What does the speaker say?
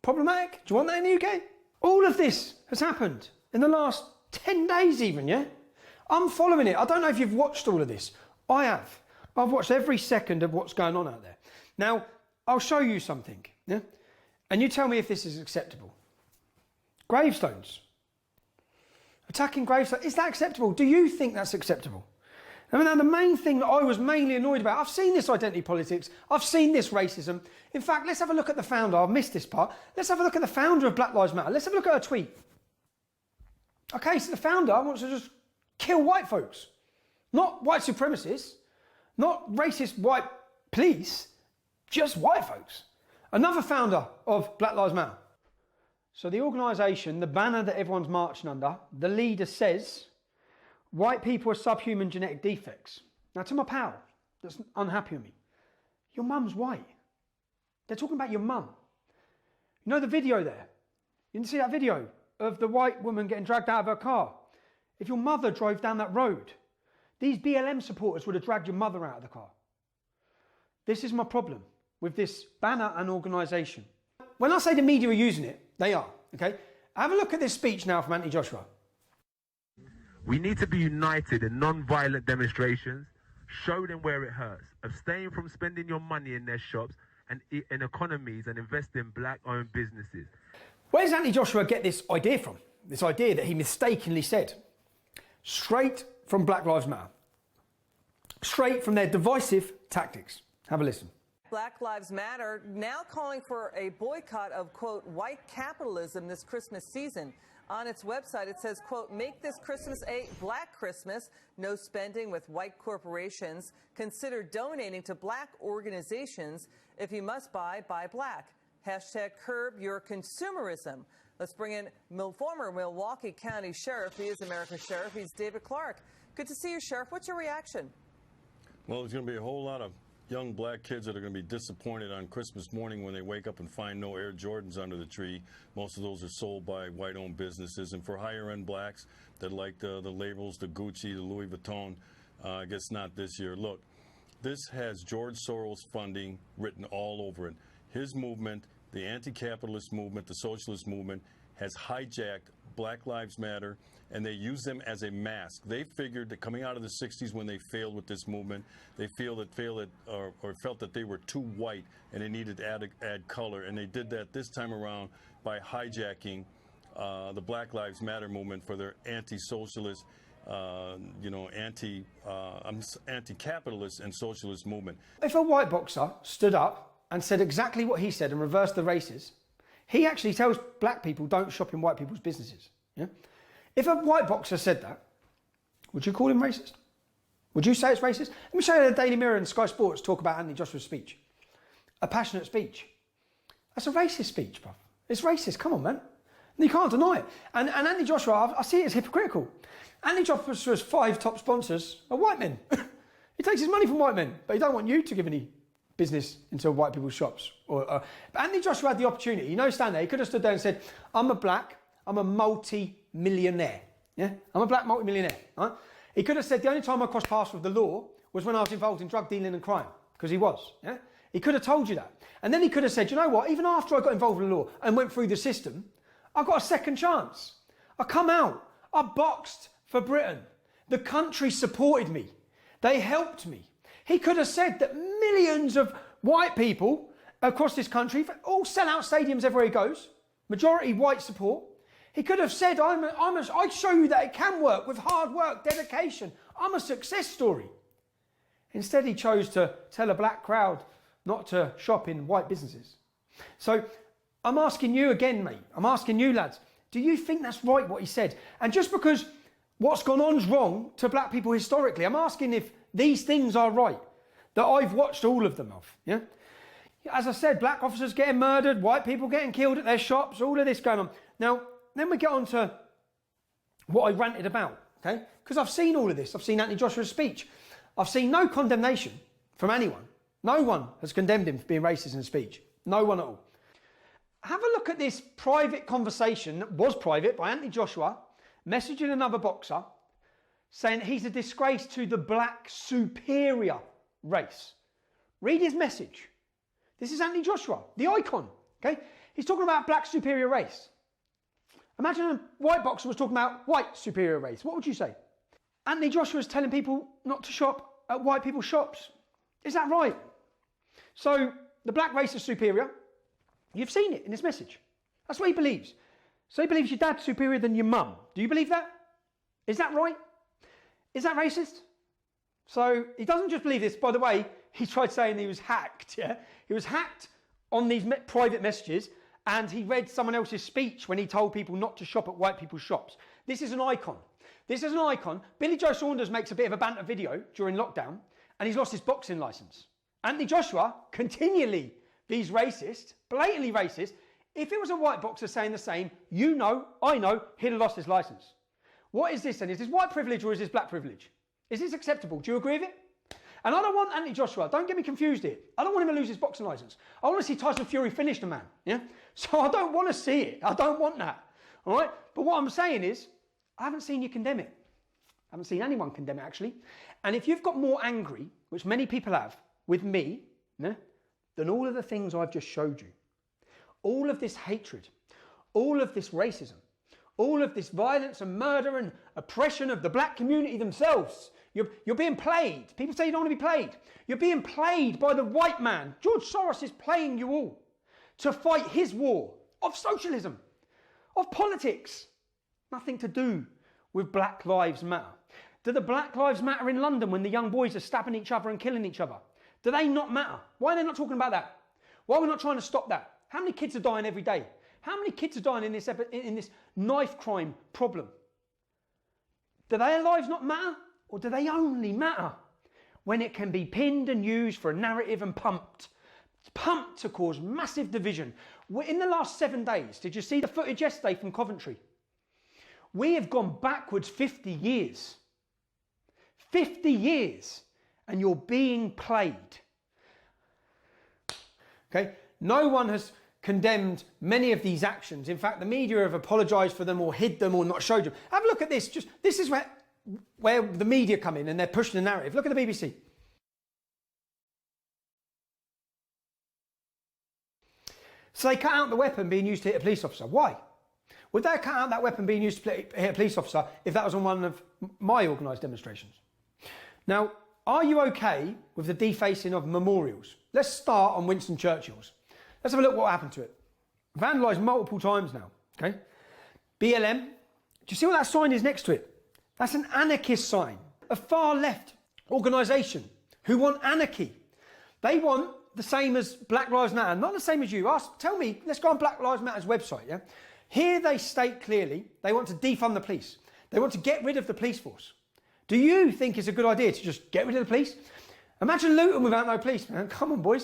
Problematic? Do you want that in the UK? All of this has happened in the last 10 days even, yeah? I'm following it. I don't know if you've watched all of this. I have. I've watched every second of what's going on out there. Now, I'll show you something, yeah? And you tell me if this is acceptable. Gravestones. Attacking gravestones. Is that acceptable? Do you think that's acceptable? I mean, now the main thing that I was mainly annoyed about, I've seen this identity politics, I've seen this racism. In fact, let's have a look at the founder. I've missed this part. Let's have a look at the founder of Black Lives Matter. Let's have a look at her tweet. Okay, so the founder wants to just kill white folks. Not white supremacists, not racist white police, just white folks. Another founder of Black Lives Matter. So the organisation, the banner that everyone's marching under, the leader says, white people are subhuman genetic defects. Now to my pal that's unhappy with me, your mum's white. They're talking about your mum. You know the video there? You didn't see that video of the white woman getting dragged out of her car? If your mother drove down that road, these BLM supporters would have dragged your mother out of the car. This is my problem with this banner and organisation. When I say the media are using it, they are, okay? Have a look at this speech now from Anthony Joshua. We need to be united in non-violent demonstrations, show them where it hurts, abstain from spending your money in their shops and in economies and invest in black-owned businesses. Where does Anthony Joshua get this idea from? This idea that he mistakenly said? Straight from Black Lives Matter. Straight from their divisive tactics. Have a listen. Black Lives Matter now calling for a boycott of, quote, white capitalism this Christmas season. On its website, it says, quote, make this Christmas a black Christmas. No spending with white corporations. Consider donating to black organizations. If you must buy black. Hashtag curb your consumerism. Let's bring in former Milwaukee County Sheriff. He is America's Sheriff. He's David Clark. Good to see you, Sheriff. What's your reaction? Well, there's going to be a whole lot of young black kids that are going to be disappointed on Christmas morning when they wake up and find no Air Jordans under the tree. Most of those are sold by white-owned businesses. And for higher-end blacks that like the labels, the Gucci, the Louis Vuitton, I guess not this year. Look, this has George Soros funding written all over it. His movement, the anti-capitalist movement, the socialist movement, has hijacked Black Lives Matter, and they use them as a mask. They figured that coming out of the 60s when they failed with this movement, they felt that they were too white and they needed to add color, and they did that this time around by hijacking the Black Lives Matter movement for their anti-socialist, anti-capitalist and socialist movement. If a white boxer stood up and said exactly what he said and reversed the races, he actually tells black people don't shop in white people's businesses. Yeah? If a white boxer said that, would you call him racist? Would you say it's racist? Let me show you the Daily Mirror and Sky Sports talk about Anthony Joshua's speech. A passionate speech. That's a racist speech, bruv. It's racist, come on, man. And you can't deny it. And Anthony Joshua, I see it as hypocritical. Anthony Joshua's 5 top sponsors are white men. He takes his money from white men, but he don't want you to give any business into white people's shops. But Anthony Joshua had the opportunity. You know, stand there. He could have stood there and said, I'm a multi-millionaire. Yeah? I'm a black multi-millionaire. Right? He could have said, the only time I crossed paths with the law was when I was involved in drug dealing and crime. Because he was. Yeah? He could have told you that. And then he could have said, you know what? Even after I got involved in the law and went through the system, I got a second chance. I come out. I boxed for Britain. The country supported me. They helped me. He could have said that millions of white people across this country all sell out stadiums everywhere he goes. Majority white support. He could have said, I show you that it can work with hard work, dedication. I'm a success story. Instead, he chose to tell a black crowd not to shop in white businesses. So I'm asking you again, mate. I'm asking you, lads. Do you think that's right, what he said? And just because what's gone on is wrong to black people historically, I'm asking if these things are right, that I've watched all of them of. Yeah? As I said, black officers getting murdered, white people getting killed at their shops, all of this going on. Now, then we get on to what I ranted about, okay? Because I've seen all of this. I've seen Anthony Joshua's speech. I've seen no condemnation from anyone. No one has condemned him for being racist in his speech. No one at all. Have a look at this private conversation that was private by Anthony Joshua messaging another boxer saying he's a disgrace to the black superior race. Read his message. This is Anthony Joshua, the icon. Okay, He's talking about black superior race. Imagine a white boxer was talking about white superior race. What would you say? Anthony Joshua is telling people not to shop at white people's shops. Is that right? So the black race is superior. You've seen it in his message. That's what he believes. So he believes your dad's superior than your mum. Do you believe that? Is that right? Is that racist? So he doesn't just believe this. By the way, he tried saying he was hacked. Yeah, he was hacked on these private messages, and he read someone else's speech when he told people not to shop at white people's shops. This is an icon. This is an icon. Billy Joe Saunders makes a bit of a banter video during lockdown, and he's lost his boxing license. Anthony Joshua, continually, these racist, blatantly racist. If it was a white boxer saying the same, you know, I know, he'd have lost his license. What is this then? Is this white privilege or is this black privilege? Is this acceptable? Do you agree with it? And I don't want Anthony Joshua, don't get me confused here. I don't want him to lose his boxing license. I want to see Tyson Fury finish the man. Yeah? So I don't want to see it. I don't want that. All right? But what I'm saying is, I haven't seen you condemn it. I haven't seen anyone condemn it, actually. And if you've got more angry, which many people have, with me, yeah, than all of the things I've just showed you, all of this hatred, all of this racism, all of this violence and murder and oppression of the black community themselves, you're being played. People say you don't want to be played. You're being played by the white man. George Soros is playing you all to fight his war of socialism, of politics. Nothing to do with Black Lives Matter. Do the Black Lives Matter in London when the young boys are stabbing each other and killing each other? Do they not matter? Why are they not talking about that? Why are we not trying to stop that? How many kids are dying every day? How many kids are dying in this knife crime problem? Do their lives not matter? Or do they only matter when it can be pinned and used for a narrative and pumped? Pumped to cause massive division. In the last 7 days, did you see the footage yesterday from Coventry? We have gone backwards 50 years. 50 years. And you're being played. Okay? No one has condemned many of these actions. In fact, the media have apologised for them or hid them or not showed them. Have a look at this. This is where the media come in and they're pushing the narrative. Look at the BBC. So they cut out the weapon being used to hit a police officer. Why? Would they cut out that weapon being used to hit a police officer if that was on one of my organised demonstrations? Now, are you okay with the defacing of memorials? Let's start on Winston Churchill's. Let's have a look what happened to it. Vandalised multiple times now, okay? BLM, do you see what that sign is next to it? That's an anarchist sign. A far left organisation who want anarchy. They want the same as Black Lives Matter, not the same as you. Tell me, let's go on Black Lives Matter's website, yeah? Here they state clearly they want to defund the police. They want to get rid of the police force. Do you think it's a good idea to just get rid of the police? Imagine Luton without no police, man. Come on, boys.